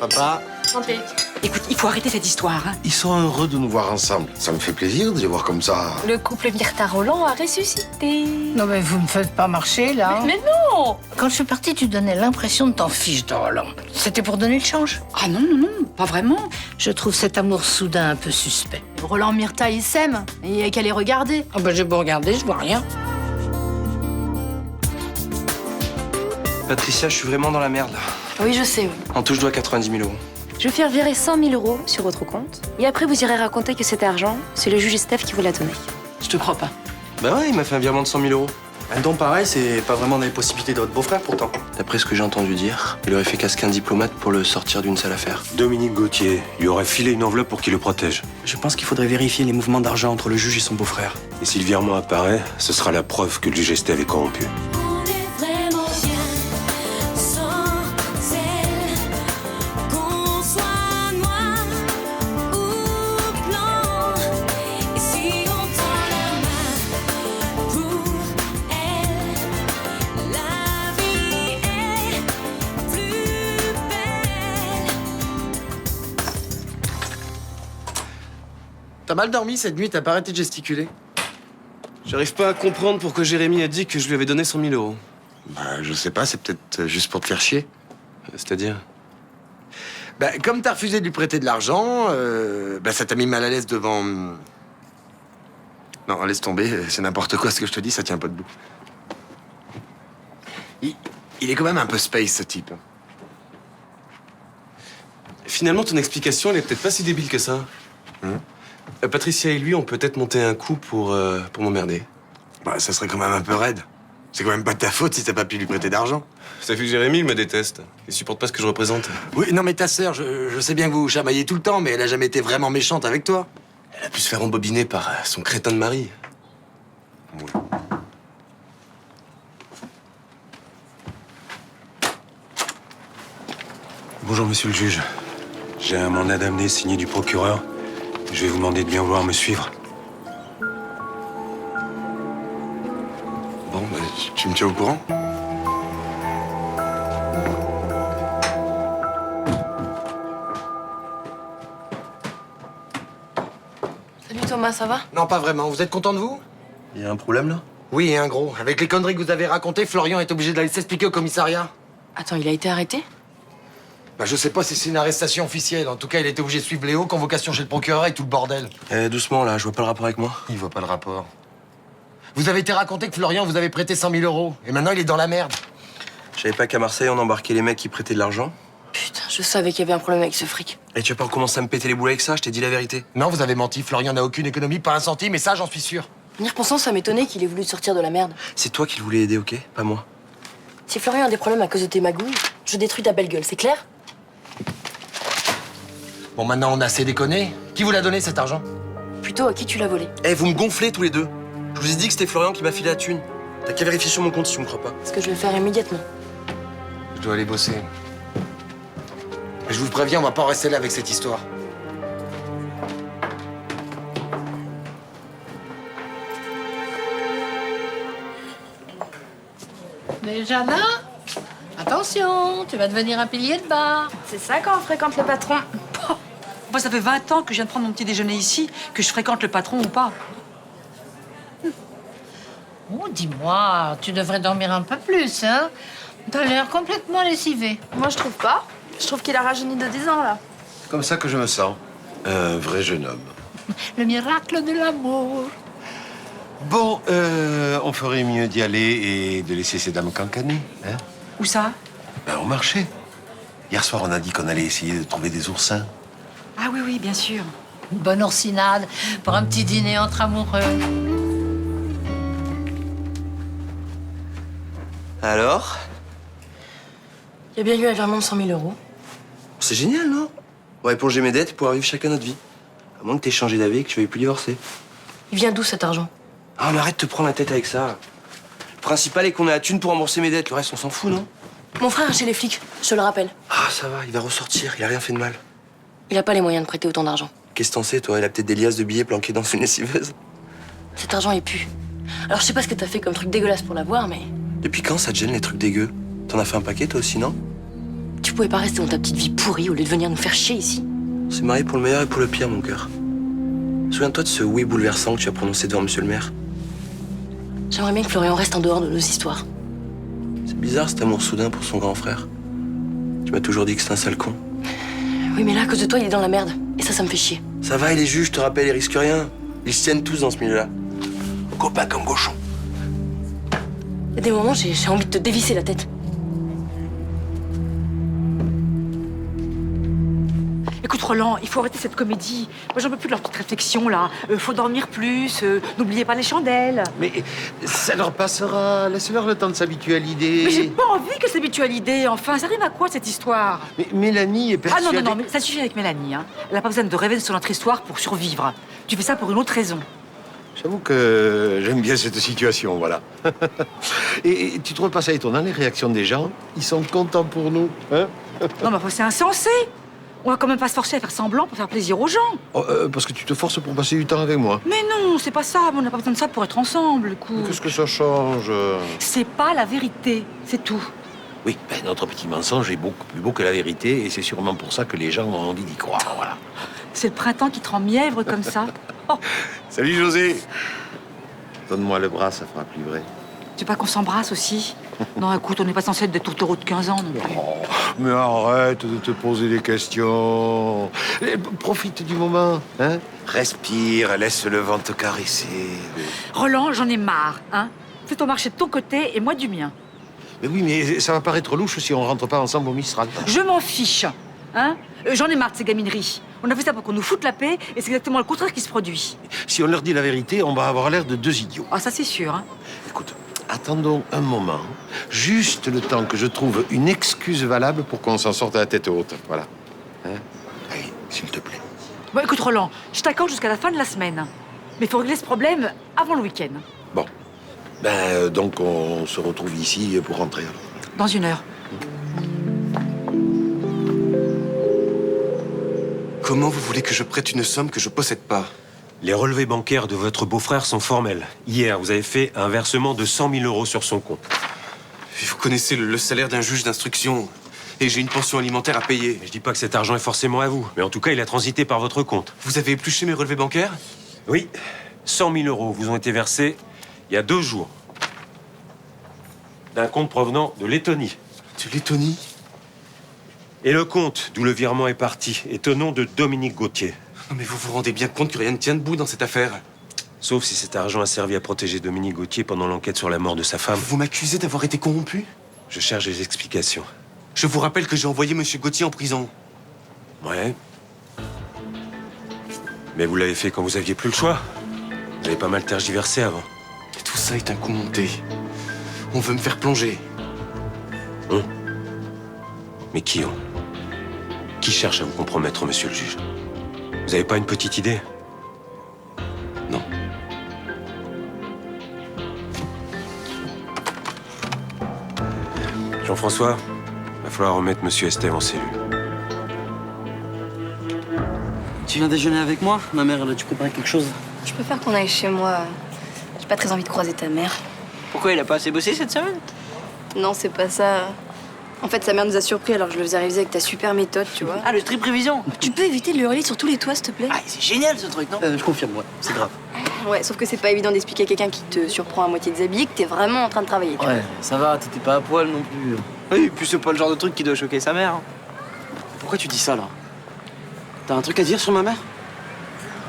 papa. Santé. Écoute, il faut arrêter cette histoire. Hein. Ils sont heureux de nous voir ensemble. Ça me fait plaisir de les voir comme ça. Le couple Myrtha-Roland a ressuscité. Non mais vous me faites pas marcher là. Mais non. Quand je suis partie, tu donnais l'impression de t'en fiche de Roland. C'était pour donner le change. Ah non, non, non, pas vraiment. Je trouve cet amour soudain un peu suspect. Roland Myrtha, ils s'aiment. Et il y a qu'à les regarder. Ah ben j'ai beau regarder, je vois rien. Patricia, je suis vraiment dans la merde, là. Oui, je sais. Oui. En tout, je dois 90 000 euros. Je vais faire virer 100 000 euros sur votre compte. Et après, vous irez raconter que cet argent, c'est le juge Steph qui vous l'a donné. Je te crois pas. Bah ouais, il m'a fait un virement de 100 000 euros. Un don pareil, c'est pas vraiment dans les possibilités de votre beau-frère, pourtant. D'après ce que j'ai entendu dire, il aurait fait casquer un diplomate pour le sortir d'une sale affaire. Dominique Gauthier lui aurait filé une enveloppe pour qu'il le protège. Je pense qu'il faudrait vérifier les mouvements d'argent entre le juge et son beau-frère. Et si le virement apparaît, ce sera la preuve que le juge Estève est corrompu. On est vraiment bien sans elle. Qu'on soit noir ou blanc. Et si on tend la main pour elle, la vie est plus belle. T'as mal dormi cette nuit, t'as pas arrêté de gesticuler? J'arrive pas à comprendre pourquoi Jérémy a dit que je lui avais donné 100 000 euros. Bah, je sais pas, c'est peut-être juste pour te faire chier. C'est-à-dire? Bah, comme t'as refusé de lui prêter de l'argent, bah, ça t'a mis mal à l'aise devant... Non, laisse tomber, c'est n'importe quoi ce que je te dis, ça tient pas debout. Il est quand même un peu space, ce type. Finalement, ton explication, elle est peut-être pas si débile que ça. Patricia et lui ont peut-être monté un coup pour m'emmerder. Bah, ça serait quand même un peu raide. C'est quand même pas de ta faute si t'as pas pu lui prêter d'argent. Ça fait que Jérémy, il me déteste. Il supporte pas ce que je représente. Oui, non, mais ta sœur, je sais bien que vous vous chamaillez tout le temps, mais elle a jamais été vraiment méchante avec toi. Elle a pu se faire embobiner par son crétin de mari. Bonjour, monsieur le juge. J'ai un mandat d'amener signé du procureur. Je vais vous demander de bien vouloir me suivre. Bon, bah, tu me tiens au courant? Salut Thomas, ça va? Non, pas vraiment. Vous êtes content de vous? Il y a un problème, là? Oui, et un gros. Avec les conneries que vous avez racontées, Florian est obligé d'aller s'expliquer au commissariat. Attends, il a été arrêté? Bah, je sais pas si c'est une arrestation officielle. En tout cas, il était obligé de suivre Léo, convocation chez le procureur et tout le bordel. Eh, doucement, là, je vois pas le rapport avec moi. Il voit pas le rapport. Vous avez été raconté que Florian vous avait prêté 100 000 euros. Et maintenant, il est dans la merde. Je savais pas qu'à Marseille, on embarquait les mecs qui prêtaient de l'argent. Putain, je savais qu'il y avait un problème avec ce fric. Et tu vas pas recommencer à me péter les boules avec ça, je t'ai dit la vérité. Non, vous avez menti. Florian n'a aucune économie, pas un centime, et ça, j'en suis sûr. En y repensant, ça m'étonnait qu'il ait voulu te sortir de la merde. C'est toi qui le voulais aider, ok? Pas moi. Si Florian a des problèmes à cause de tes magouilles, je détruis ta belle gueule, c'est clair? Bon, maintenant, on a assez déconné. Qui vous l'a donné, cet argent? Plutôt à qui tu l'as volé? Eh, vous me gonflez tous les deux. Je vous ai dit que c'était Florian qui m'a filé la thune. T'as qu'à vérifier sur mon compte si tu me crois pas. Ce que je vais faire immédiatement. Je dois aller bosser. Je vous préviens, on va pas en rester là avec cette histoire. Déjà là? Attention, tu vas devenir un pilier de bar. C'est ça quand on fréquente le patron. Moi, ça fait 20 ans que je viens de prendre mon petit déjeuner ici, que je fréquente le patron ou pas. Oh, dis-moi, tu devrais dormir un peu plus, hein? T'as l'air complètement lessivé. Moi, je trouve pas. Je trouve qu'il a rajeuni de 10 ans, là. C'est comme ça que je me sens. Un vrai jeune homme. Le miracle de l'amour. Bon, on ferait mieux d'y aller et de laisser ces dames cancaner, hein? Où ça? Ben, au marché. Hier soir, on a dit qu'on allait essayer de trouver des oursins. Ah oui, oui, bien sûr. Une bonne oursinade pour un petit dîner entre amoureux. Alors? Il y a bien eu un virement de 100 000 euros. C'est génial, non? On va éponger mes dettes et pouvoir vivre chacun notre vie. À moins que t'aies changé d'avis et que tu veuilles plus divorcer. Il vient d'où cet argent? Ah, mais arrête de te prendre la tête avec ça. Le principal est qu'on ait la thune pour rembourser mes dettes. Le reste, on s'en fout, non? Mon frère est chez les flics, je te le rappelle. Ah, ça va, il va ressortir. Il a rien fait de mal. Il a pas les moyens de prêter autant d'argent. Qu'est-ce que t'en sais, toi? Il a peut-être des liasses de billets planqués dans une lessiveuse. Cet argent est pu. Alors je sais pas ce que t'as fait comme truc dégueulasse pour l'avoir, mais... Depuis quand ça te gêne, les trucs dégueux? T'en as fait un paquet, toi aussi, non? Tu pouvais pas rester dans ta petite vie pourrie au lieu de venir nous faire chier ici. On s'est mariés pour le meilleur et pour le pire, mon cœur. Souviens-toi de ce oui bouleversant que tu as prononcé devant monsieur le maire. J'aimerais bien que Florian reste en dehors de nos histoires. C'est bizarre cet amour soudain pour son grand frère. Tu m'as toujours dit que c'était un sale con. Oui, mais là, à cause de toi, il est dans la merde. Et ça me fait chier. Ça va, il est juge, je te rappelle, ils risquent rien. Ils se tiennent tous dans ce milieu-là. Copains comme cochons. Il y a des moments, j'ai envie de te dévisser la tête. Écoute, Roland, il faut arrêter cette comédie. Moi, j'en peux plus de leurs petites réflexions, là. Faut dormir plus, n'oubliez pas les chandelles. Mais ça leur passera. Laisse-leur le temps de s'habituer à l'idée. Mais j'ai pas envie qu'elle s'habitue à l'idée, enfin. Ça arrive à quoi, cette histoire? Mais Mélanie est Ah persuadée... non, mais ça suffit avec Mélanie, hein. Elle a pas besoin de rêver sur notre histoire pour survivre. Tu fais ça pour une autre raison. J'avoue que j'aime bien cette situation, voilà. Et tu trouves pas ça étonnant, les réactions des gens? Ils sont contents pour nous, hein? Non, mais enfin, c'est insensé. On va quand même pas se forcer à faire semblant pour faire plaisir aux gens. Oh, parce que tu te forces pour passer du temps avec moi. Mais non, c'est pas ça. On n'a pas besoin de ça pour être ensemble, écoute. Qu'est-ce que ça change? C'est pas la vérité, c'est tout. Oui, notre petit mensonge est beaucoup plus beau que la vérité, et c'est sûrement pour ça que les gens ont envie d'y croire, voilà. C'est le printemps qui te rend mièvre comme ça. Oh, Salut José. Donne-moi le bras, ça fera plus vrai. tu veux pas qu'on s'embrasse aussi? Non, écoute, on n'est pas censé être des tourtereaux de 15 ans non plus. Oh, mais arrête de te poser des questions. Profite du moment, hein? Respire, laisse le vent te caresser. Roland, j'en ai marre, hein. Fais ton marché de ton côté et moi du mien. Mais oui, mais ça va paraître louche si on rentre pas ensemble au Mistral. Je m'en fiche, hein. J'en ai marre de ces gamineries. On a fait ça pour qu'on nous foute la paix et c'est exactement le contraire qui se produit. Si on leur dit la vérité, on va avoir l'air de deux idiots. Ah, ça c'est sûr, hein. Écoute, attendons un moment, juste le temps que je trouve une excuse valable pour qu'on s'en sorte à la tête haute. Voilà. Hein? Allez, s'il te plaît. Bon, écoute, Roland, je t'accorde jusqu'à la fin de la semaine. Mais il faut régler ce problème avant le week-end. Bon. Donc on se retrouve ici pour rentrer. Alors. Dans 1 heure. Comment vous voulez que je prête une somme que je possède pas? Les relevés bancaires de votre beau-frère sont formels. Hier, vous avez fait un versement de 100 000 € sur son compte. Vous connaissez le salaire d'un juge d'instruction. Et j'ai une pension alimentaire à payer. Je dis pas que cet argent est forcément à vous, mais en tout cas, il a transité par votre compte. Vous avez épluché mes relevés bancaires? Oui, 100 000 € vous ont été versés il y a 2 jours. D'un compte provenant de Lettonie. De Lettonie? Et le compte d'où le virement est parti est au nom de Dominique Gauthier. Non, mais vous vous rendez bien compte que rien ne tient debout dans cette affaire? Sauf si cet argent a servi à protéger Dominique Gauthier pendant l'enquête sur la mort de sa femme. Vous m'accusez d'avoir été corrompu? Je cherche des explications. Je vous rappelle que j'ai envoyé Monsieur Gauthier en prison. Ouais. Mais vous l'avez fait quand vous aviez plus le choix. Vous avez pas mal tergiversé avant. Et tout ça est un coup monté. On veut me faire plonger. Mais qui ont? Qui cherche à vous compromettre, monsieur le juge? Vous avez pas une petite idée? Non. Jean-François, va falloir remettre monsieur Estève en cellule. Tu viens déjeuner avec moi? Ma mère, elle a dû préparer quelque chose. Je préfère qu'on aille chez moi. J'ai pas très envie de croiser ta mère. Pourquoi il a pas assez bossé cette semaine? Non, c'est pas ça. En fait, sa mère nous a surpris alors que je le faisais réaliser avec ta super méthode, tu vois. Ah, le strip révision. Tu peux éviter de le hurler sur tous les toits, s'il te plaît? Ah, c'est génial ce truc, non? Je confirme, ouais, c'est grave. Ouais, sauf que c'est pas évident d'expliquer à quelqu'un qui te surprend à moitié déshabillé que t'es vraiment en train de travailler. tu vois. Ouais, ça va, t'étais pas à poil non plus. Oui, et puis c'est pas le genre de truc qui doit choquer sa mère. Pourquoi tu dis ça, là? T'as un truc à dire sur ma mère?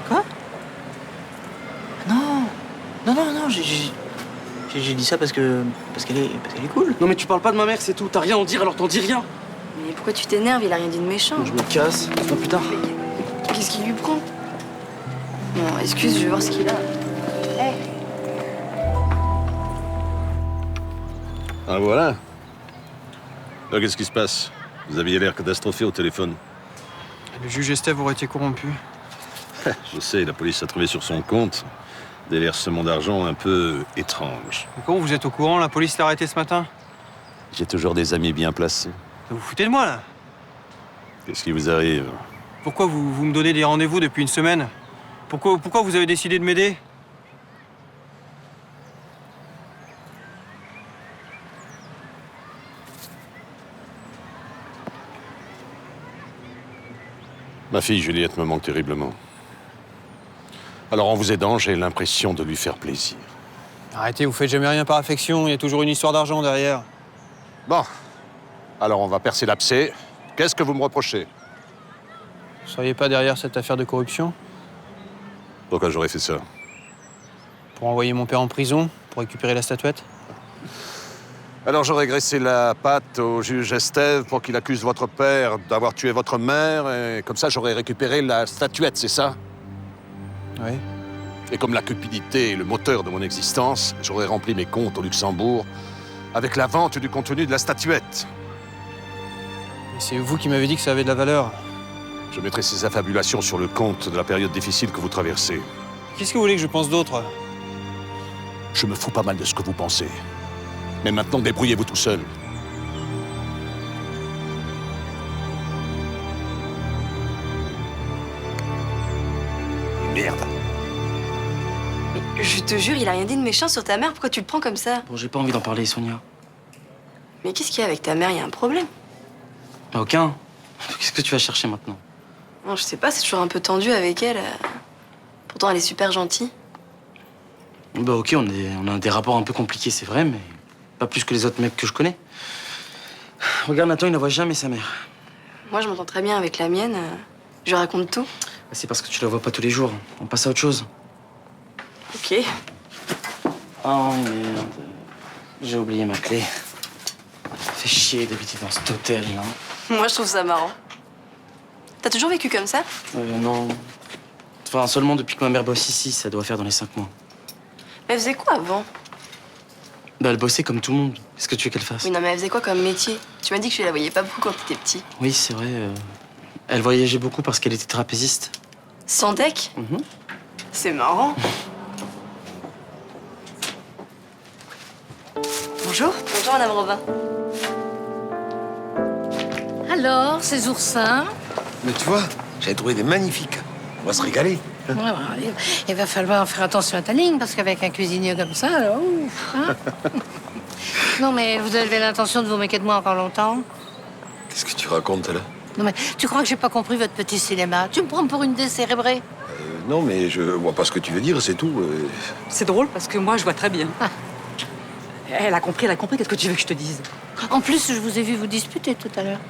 Quoi? Non. Non, j'ai dit ça parce qu'elle est cool. Non mais tu parles pas de ma mère, c'est tout. T'as rien à en dire alors t'en dis rien. Mais pourquoi tu t'énerves? Il a rien dit de méchant. Je me casse, pas plus tard. Qu'est-ce qu'il lui prend? Bon, excuse, je vais voir ce qu'il a. Hey. Ah voilà. Là, qu'est-ce qui se passe? Vous aviez l'air catastrophé au téléphone. Le juge Estève aurait été corrompu. Je sais, la police a trouvé sur son compte des versements d'argent un peu étranges. Mais comment vous êtes au courant? La police l'a arrêté ce matin. J'ai toujours des amis bien placés. Vous vous foutez de moi, là? Qu'est-ce qui vous arrive? Pourquoi vous me donnez des rendez-vous depuis une semaine? Pourquoi vous avez décidé de m'aider? Ma fille Juliette me manque terriblement. Alors en vous aidant, j'ai l'impression de lui faire plaisir. Arrêtez, vous faites jamais rien par affection, il y a toujours une histoire d'argent derrière. Bon, alors on va percer l'abcès. Qu'est-ce que vous me reprochez? Vous seriez pas derrière cette affaire de corruption? Pourquoi j'aurais fait ça? Pour envoyer mon père en prison, pour récupérer la statuette? Alors j'aurais graissé la patte au juge Estève pour qu'il accuse votre père d'avoir tué votre mère, et comme ça j'aurais récupéré la statuette, c'est ça? Oui. Et comme la cupidité est le moteur de mon existence, j'aurais rempli mes comptes au Luxembourg avec la vente du contenu de la statuette. Et c'est vous qui m'avez dit que ça avait de la valeur. Je mettrai ces affabulations sur le compte de la période difficile que vous traversez. Qu'est-ce que vous voulez que je pense d'autre? Je me fous pas mal de ce que vous pensez. Mais maintenant, débrouillez-vous tout seul. Merde. Je te jure, il a rien dit de méchant sur ta mère. Pourquoi tu le prends comme ça? Bon, j'ai pas envie d'en parler, Sonia. Mais qu'est-ce qu'il y a avec ta mère? Il y a un problème? Aucun. Qu'est-ce que tu vas chercher maintenant? Non, je sais pas, c'est toujours un peu tendu avec elle. Pourtant, elle est super gentille. Bah ok, on a des rapports un peu compliqués, c'est vrai, mais pas plus que les autres mecs que je connais. Regarde, Nathan, il ne voit jamais sa mère. Moi, je m'entends très bien avec la mienne. Je lui raconte tout. C'est parce que tu la vois pas tous les jours. On passe à autre chose. Ok. Oh merde. J'ai oublié ma clé. Fait chier d'habiter dans cet hôtel, là. Moi, je trouve ça marrant. T'as toujours vécu comme ça? Non. Enfin, seulement depuis que ma mère bosse ici, ça doit faire dans les 5 mois. Mais elle faisait quoi avant? Bah, elle bossait comme tout le monde. Qu'est-ce que tu veux qu'elle fasse? Oui, non, mais elle faisait quoi comme métier? Tu m'as dit que tu la voyais pas beaucoup quand t'étais petit. Oui, c'est vrai. Elle voyageait beaucoup parce qu'elle était trapéziste. Sans deck? Mhm. C'est marrant. Bonjour. Bonjour, Madame Robin. Alors, ces oursins? Mais tu vois, j'avais trouvé des magnifiques. On va se régaler. Ouais, il va falloir faire attention à ta ligne, parce qu'avec un cuisinier comme ça, alors, ouf, hein. Non, mais vous avez l'intention de vous moquer de moi encore longtemps? Qu'est-ce que tu racontes, là? Non, mais tu crois que j'ai pas compris votre petit cinéma? Tu me prends pour une décérébrée? Non, mais je vois pas ce que tu veux dire, c'est tout. C'est drôle parce que moi, je vois très bien. Elle a compris, qu'est-ce que tu veux que je te dise? En plus, je vous ai vu vous disputer tout à l'heure.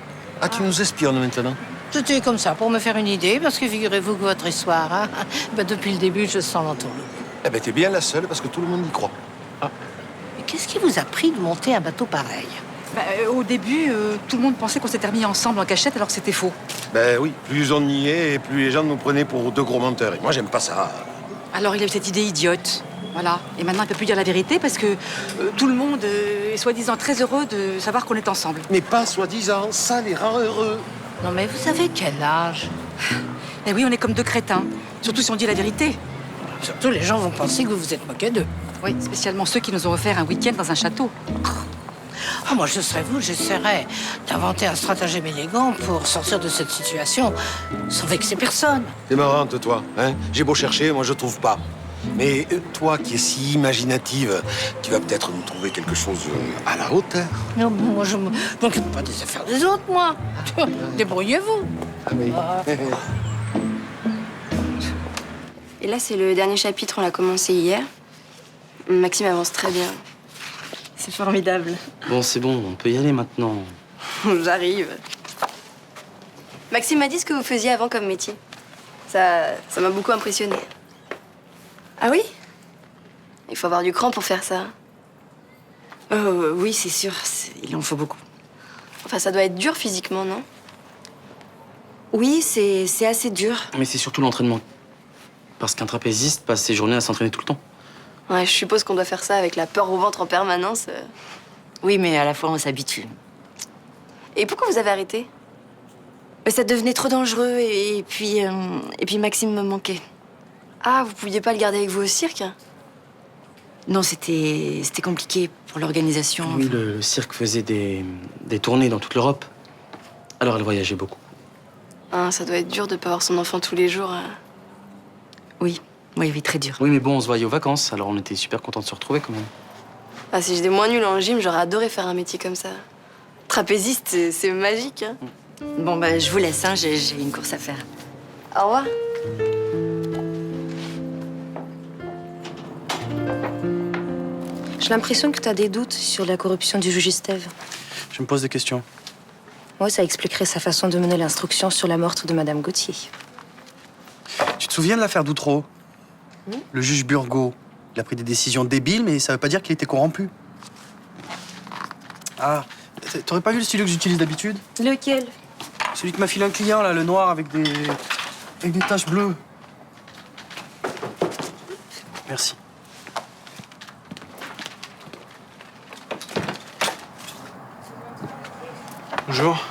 Ah, tu nous espionnes maintenant? C'était comme ça, pour me faire une idée, parce que figurez-vous que votre histoire, hein, depuis le début, je sens l'entourloupe. Eh ben, t'es bien la seule, parce que tout le monde y croit. Mais qu'est-ce qui vous a pris de monter un bateau pareil? Au début, tout le monde pensait qu'on s'était remis ensemble en cachette alors que c'était faux. Ben oui, plus on y est, et plus les gens nous prenaient pour deux gros menteurs. Et moi, j'aime pas ça. Alors il a eu cette idée idiote. Voilà. Et maintenant, il peut plus dire la vérité parce que tout le monde est soi-disant très heureux de savoir qu'on est ensemble. Mais pas soi-disant, ça les rend heureux. Non, mais vous avez quel âge? Eh oui, on est comme deux crétins. Surtout si on dit la vérité. Surtout, les gens vont penser que vous vous êtes moqué d'eux. Oui, spécialement ceux qui nous ont offert un week-end dans un château. Ah, moi, je serais vous, j'essaierais d'inventer un stratagème élégant pour sortir de cette situation sans vexer personne. T'es marrante, toi. Hein? J'ai beau chercher, moi, je trouve pas. Mais toi, qui es si imaginative, tu vas peut-être nous trouver quelque chose à la hauteur. Non, moi, je m'occupe pas des affaires des autres, moi. Débrouillez-vous. Ah oui. Et là, c'est le dernier chapitre, on l'a commencé hier. Maxime avance très bien. C'est formidable. Bon, c'est bon, on peut y aller maintenant. J'arrive. Maxime m'a dit ce que vous faisiez avant comme métier. Ça m'a beaucoup impressionné. Ah oui? Il faut avoir du cran pour faire ça. Oui, c'est sûr. Il en faut beaucoup. Enfin, ça doit être dur physiquement, non? Oui, c'est assez dur. Mais c'est surtout l'entraînement. Parce qu'un trapéziste passe ses journées à s'entraîner tout le temps. Ouais, je suppose qu'on doit faire ça avec la peur au ventre en permanence. Oui, mais à la fois, on s'habitue. Et pourquoi vous avez arrêté? Ça devenait trop dangereux et puis Maxime me manquait. Ah, vous pouviez pas le garder avec vous au cirque? Non, c'était compliqué pour l'organisation. Oui, le cirque faisait des tournées dans toute l'Europe. Alors elle voyageait beaucoup. Ah, ça doit être dur de pas voir son enfant tous les jours. Oui, très dur. Oui, mais bon, on se voyait aux vacances, alors on était super contents de se retrouver quand même. Ah, si j'étais moins nulle en gym, j'aurais adoré faire un métier comme ça. Trapéziste, c'est magique. Hein. Bon, je vous laisse, hein, j'ai une course à faire. Au revoir. J'ai l'impression que tu as des doutes sur la corruption du juge Estève. Je me pose des questions. Ouais, ça expliquerait sa façon de mener l'instruction sur la meurtre de Madame Gauthier. Tu te souviens de l'affaire d'Outreau? Le juge Burgot, il a pris des décisions débiles, mais ça veut pas dire qu'il était corrompu. Ah, t'aurais pas vu le stylo que j'utilise d'habitude? Lequel? Celui que m'a filé un client, là, le noir avec des taches bleues. Merci. Bonjour.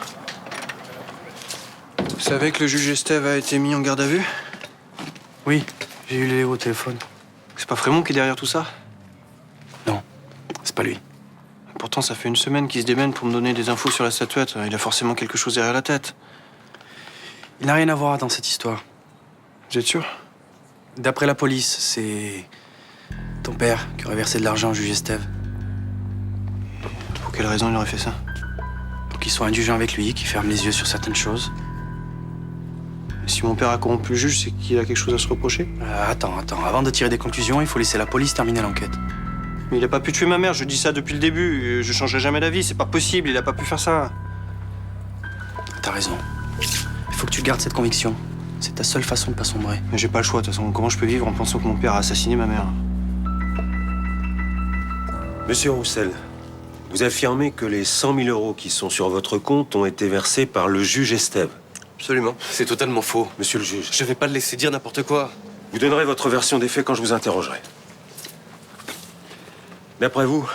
Vous savez que le juge Estève a été mis en garde à vue? Oui, j'ai eu Léo au téléphone. C'est pas Frémont qui est derrière tout ça? Non, c'est pas lui. Pourtant, ça fait une semaine qu'il se démène pour me donner des infos sur la statuette. Il a forcément quelque chose derrière la tête. Il n'a rien à voir dans cette histoire. Vous êtes sûr? D'après la police, c'est ton père qui aurait versé de l'argent au juge Estève. Pour quelle raison il aurait fait ça? Pour qu'il soit indulgent avec lui, qu'il ferme les yeux sur certaines choses. Et si mon père a corrompu le juge, c'est qu'il a quelque chose à se reprocher? Attends. Avant de tirer des conclusions, il faut laisser la police terminer l'enquête. Mais il a pas pu tuer ma mère, je dis ça depuis le début. Je changerai jamais d'avis, c'est pas possible, il a pas pu faire ça. T'as raison. Il faut que tu gardes cette conviction. C'est ta seule façon de pas sombrer. Mais j'ai pas le choix, de toute façon. Comment je peux vivre en pensant que mon père a assassiné ma mère? Monsieur Roussel, vous affirmez que les 100 000 € qui sont sur votre compte ont été versés par le juge Estève? Absolument. C'est totalement faux. Monsieur le juge, Je vais pas le laisser dire n'importe quoi. vous donnerez votre version des faits quand je vous interrogerai. D'après vous,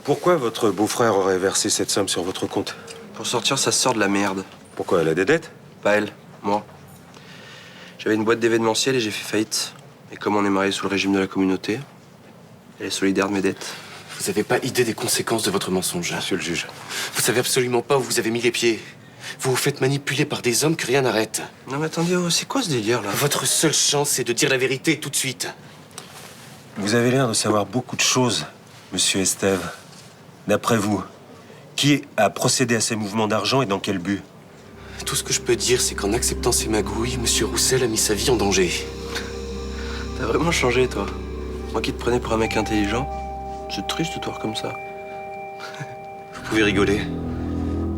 pourquoi votre beau-frère aurait versé cette somme sur votre compte? Pour sortir sa sœur de la merde. Pourquoi, elle a des dettes? Pas elle, moi. J'avais une boîte d'événementiel et j'ai fait faillite. Et comme on est mariés sous le régime de la communauté, elle est solidaire de mes dettes. Vous avez pas idée des conséquences de votre mensonge. Monsieur le juge. Vous savez absolument pas où vous avez mis les pieds. Vous vous faites manipuler par des hommes que rien n'arrête. Non mais attendez, oh, c'est quoi ce délire là? Votre seule chance, c'est de dire la vérité tout de suite. Vous avez l'air de savoir beaucoup de choses, monsieur Estève. D'après vous, qui a procédé à ces mouvements d'argent et dans quel but? Tout ce que je peux dire, c'est qu'en acceptant ces magouilles, monsieur Roussel a mis sa vie en danger. T'as vraiment changé, toi. Moi qui te prenais pour un mec intelligent, c'est triste de te voir comme ça. Vous pouvez rigoler.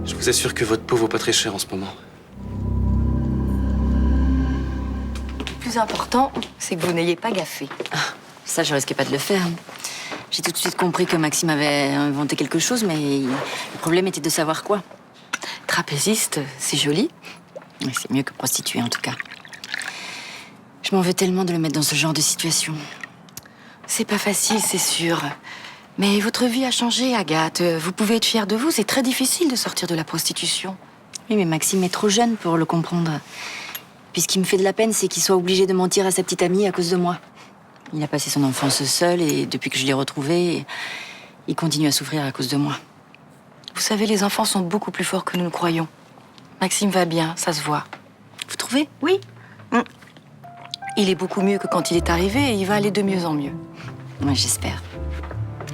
Je vous assure que votre peau vaut pas très cher en ce moment. Le plus important, c'est que vous n'ayez pas gaffé. Ça, je risquais pas de le faire. J'ai tout de suite compris que Maxime avait inventé quelque chose, mais le problème était de savoir quoi. Trapéziste, c'est joli. Mais c'est mieux que prostituée, en tout cas. Je m'en veux tellement de le mettre dans ce genre de situation. C'est pas facile, c'est sûr. Mais votre vie a changé, Agathe. Vous pouvez être fière de vous. C'est très difficile de sortir de la prostitution. Oui, mais Maxime est trop jeune pour le comprendre. Puis ce qui me fait de la peine, c'est qu'il soit obligé de mentir à sa petite amie à cause de moi. Il a passé son enfance seul et depuis que je l'ai retrouvé, il continue à souffrir à cause de moi. Vous savez, les enfants sont beaucoup plus forts que nous le croyons. Maxime va bien, ça se voit. Vous trouvez? Oui. Il est beaucoup mieux que quand il est arrivé et il va aller de mieux en mieux. Moi, j'espère.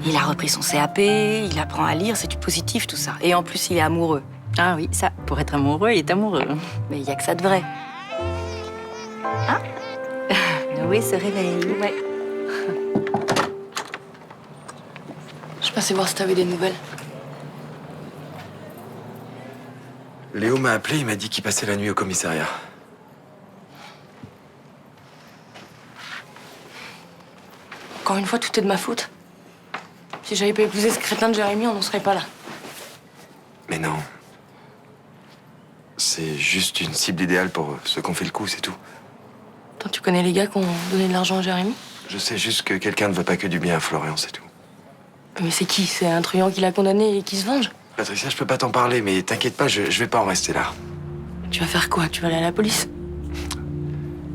Il a repris son CAP, il apprend à lire, c'est du positif tout ça. Et en plus, il est amoureux. Ah oui, ça, pour être amoureux, il est amoureux. Mais il n'y a que ça de vrai. Hein? Noé se réveille. Ouais. Je passais voir si t'avais des nouvelles. Léo m'a appelé, il m'a dit qu'il passait la nuit au commissariat. Encore une fois, tout est de ma faute. Si j'avais pas épousé ce crétin de Jérémy, on n'en serait pas là. Mais non. C'est juste une cible idéale pour ceux qui ont fait le coup, c'est tout. Toi, tu connais les gars qui ont donné de l'argent à Jérémy? Je sais juste que quelqu'un ne veut pas que du bien à Florian, c'est tout. Mais c'est qui? C'est un truand qui l'a condamné et qui se venge? Patricia, je peux pas t'en parler, mais t'inquiète pas, je vais pas en rester là. Tu vas faire quoi? Tu vas aller à la police?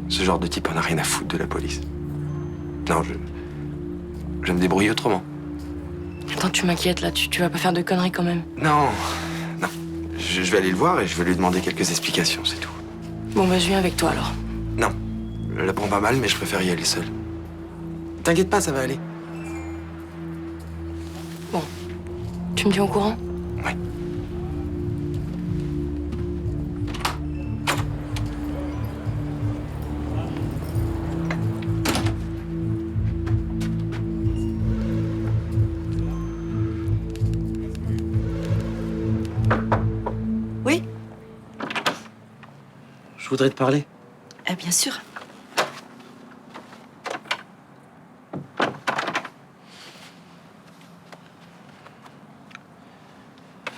Ce genre de type en a rien à foutre de la police. Non, je vais me débrouiller autrement. Attends, tu m'inquiètes là, tu vas pas faire de conneries quand même. Non. Je vais aller le voir et je vais lui demander quelques explications, c'est tout. Bon, bah je viens avec toi alors. Non. Je la prends pas mal, mais je préfère y aller seul. T'inquiète pas, ça va aller. Bon. Tu me tiens au courant? Oui. Je voudrais te parler. Ah, bien sûr.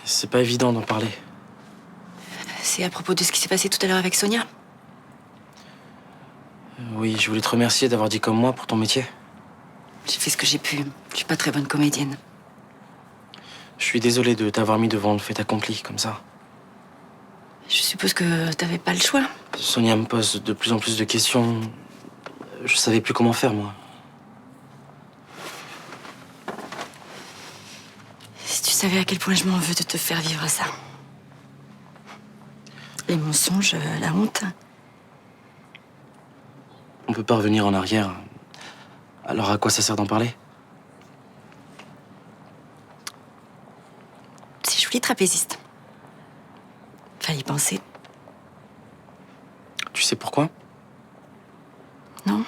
C'est pas évident d'en parler. C'est à propos de ce qui s'est passé tout à l'heure avec Sonia. Oui, je voulais te remercier d'avoir dit comme moi pour ton métier. J'ai fait ce que j'ai pu. Je suis pas très bonne comédienne. Je suis désolé de t'avoir mis devant le fait accompli, comme ça. Je suppose que t'avais pas le choix. Sonia me pose de plus en plus de questions. Je savais plus comment faire, moi. Si tu savais à quel point je m'en veux de te faire vivre ça. Les mensonges, la honte. On peut pas revenir en arrière. Alors à quoi ça sert d'en parler? C'est joli trapéziste. Fallait y penser. Tu sais pourquoi? Non.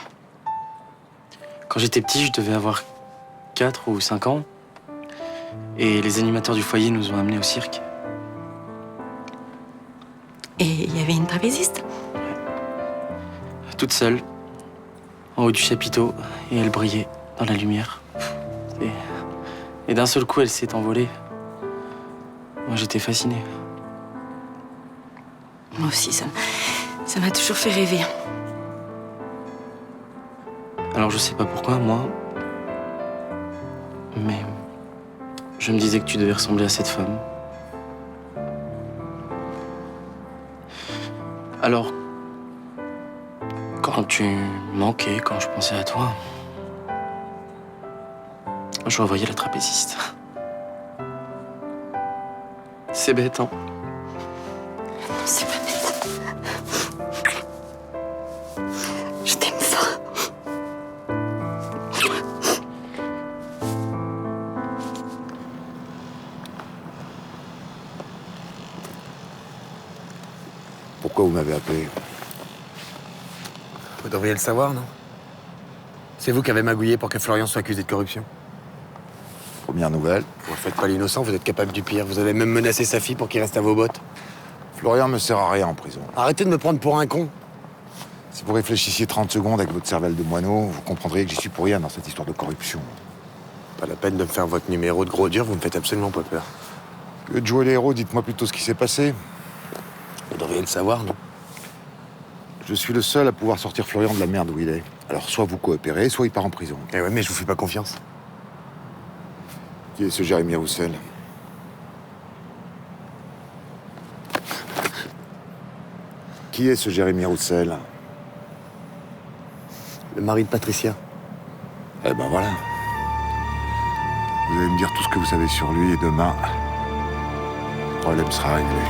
Quand j'étais petit, je devais avoir 4 ou 5 ans. Et les animateurs du foyer nous ont amenés au cirque. Et il y avait une trapéziste. Toute seule, en haut du chapiteau, et elle brillait dans la lumière. Et d'un seul coup, elle s'est envolée. Moi, j'étais fasciné. Moi aussi, ça m'a toujours fait rêver. Alors, je sais pas pourquoi, moi, mais je me disais que tu devais ressembler à cette femme. Alors, quand tu manquais, quand je pensais à toi, je revoyais la trapéziste. C'est bête, hein? Non, c'est pas bête. Je t'aime fort. Pourquoi vous m'avez appelé? Vous devriez le savoir, non? C'est vous qui avez magouillé pour que Florian soit accusé de corruption. Première nouvelle. Vous ne faites pas l'innocent, vous êtes capable du pire. Vous avez même menacé sa fille pour qu'il reste à vos bottes. Florian me sert à rien en prison. Arrêtez de me prendre pour un con. Si vous réfléchissiez 30 secondes avec votre cervelle de moineau, vous comprendriez que j'y suis pour rien dans cette histoire de corruption. Pas la peine de me faire votre numéro de gros dur, vous me faites absolument pas peur. Au lieu de jouer les héros, dites-moi plutôt ce qui s'est passé. Vous devriez le savoir, non? Je suis le seul à pouvoir sortir Florian de la merde où il est. Alors soit vous coopérez, soit il part en prison. Eh ouais, mais je vous fais pas confiance. Qui est ce Jérémy Roussel? Qui est ce Jérémy Roussel? Le mari de Patricia. Eh ben voilà. Vous allez me dire tout ce que vous savez sur lui et demain, le problème sera réglé.